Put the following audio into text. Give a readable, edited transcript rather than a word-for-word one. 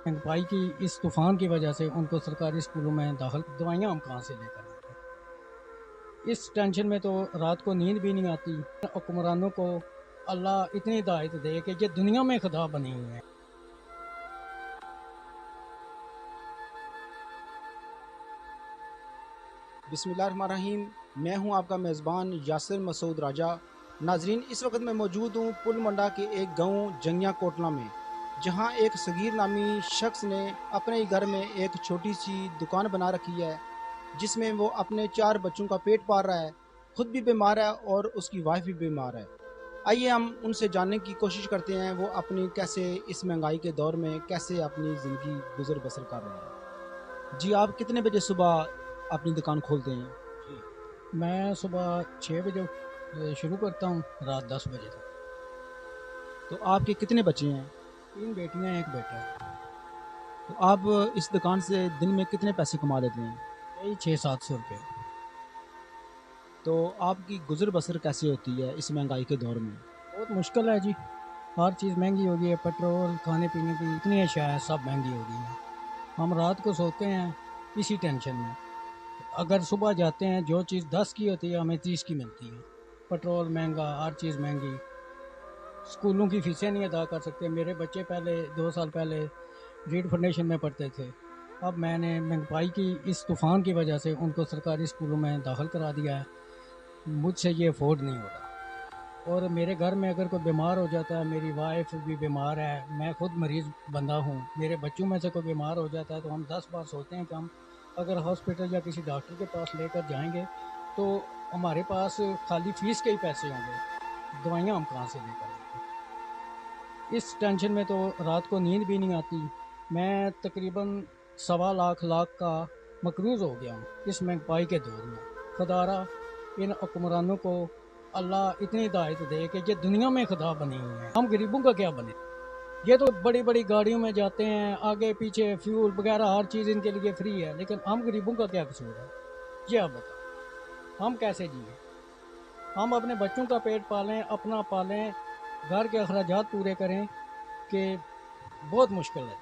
महंगाई की इस तूफान की वजह से उनको सरकारी स्कूलों में दाखिल, दवाइयाँ हम कहाँ से लेकर आएंगे। इस टेंशन में तो रात को नींद भी नहीं आती। हुक्मरानों को अल्लाह इतनी हिदायत दे कि ये दुनिया में खुदा बनी हुई है। बिस्मिल्लाहिर्रहमानिर्रहीम। मैं हूं आपका मेज़बान यासिर मसूद राजा। नाजरीन, इस वक्त मैं मौजूद हूं पुल मंडा के एक गांव जंगिया कोटला में, जहां एक सगीर नामी शख्स ने अपने ही घर में एक छोटी सी दुकान बना रखी है, जिसमें वो अपने 4 बच्चों का पेट पाल रहा है। खुद भी बीमार है और उसकी वाइफ भी बीमार है। आइए हम उनसे जानने की कोशिश करते हैं वो अपनी कैसे इस महंगाई के दौर में कैसे अपनी ज़िंदगी गुजर बसर कर रहे हैं। जी, आप कितने बजे सुबह अपनी दुकान खोलते हैं? मैं सुबह 6 बजे शुरू करता हूँ, रात 10 बजे तक। तो आपके कितने बच्चे हैं? 3 बेटियाँ, 1 बेटा है। तो आप इस दुकान से दिन में कितने पैसे कमा लेते हैं? यही 600-700 रुपये। तो आपकी गुजर बसर कैसे होती है इस महंगाई के दौर में? बहुत मुश्किल है जी। हर चीज़ महंगी हो गई है। पेट्रोल, खाने पीने की इतनी अशिया है, सब महंगी हो गई हैं। हम रात को सोते हैं इसी टेंशन में। अगर सुबह जाते हैं, जो चीज़ 10 की होती है हमें 30 की मिलती है। पेट्रोल महंगा, हर चीज़ महंगी। स्कूलों की फ़ीसें नहीं अदा कर सकते। मेरे बच्चे पहले 2 साल पहले रीड फाउंडेशन में पढ़ते थे। अब मैंने महंगाई की इस तूफ़ान की वजह से उनको सरकारी स्कूलों में दाखिल करा दिया है। मुझसे ये अफोर्ड नहीं हो रहा। और मेरे घर में अगर कोई बीमार हो जाता है, मेरी वाइफ भी बीमार है, मैं खुद मरीज़ बंदा हूँ, मेरे बच्चों में से कोई बीमार हो जाता है तो हम 10 बार सोचते हैं कि हम अगर हॉस्पिटल या किसी डॉक्टर के पास लेकर जाएंगे तो हमारे पास खाली फ़ीस के ही पैसे होंगे, दवाइयाँ हम कहाँ से लेकर आएंगे। इस टेंशन में तो रात को नींद भी नहीं आती। मैं तकरीबन सवा लाख का मकरूज़ हो गया हूँ इस महंगाई के दौर में। खुदारा इन हुक्मरानों को अल्लाह इतनी हिदायत दे कि ये दुनिया में खुदा बनी हुई है, हम गरीबों का क्या बने। ये तो बड़ी बड़ी गाड़ियों में जाते हैं, आगे पीछे फ्यूल वगैरह हर चीज़ इनके लिए फ्री है, लेकिन हम गरीबों का क्या कसूर है। ये आप बताओ, हम कैसे जिए। हम अपने बच्चों का पेट पालें, अपना पालें, घर के अखराजात पूरे करें, कि बहुत मुश्किल है।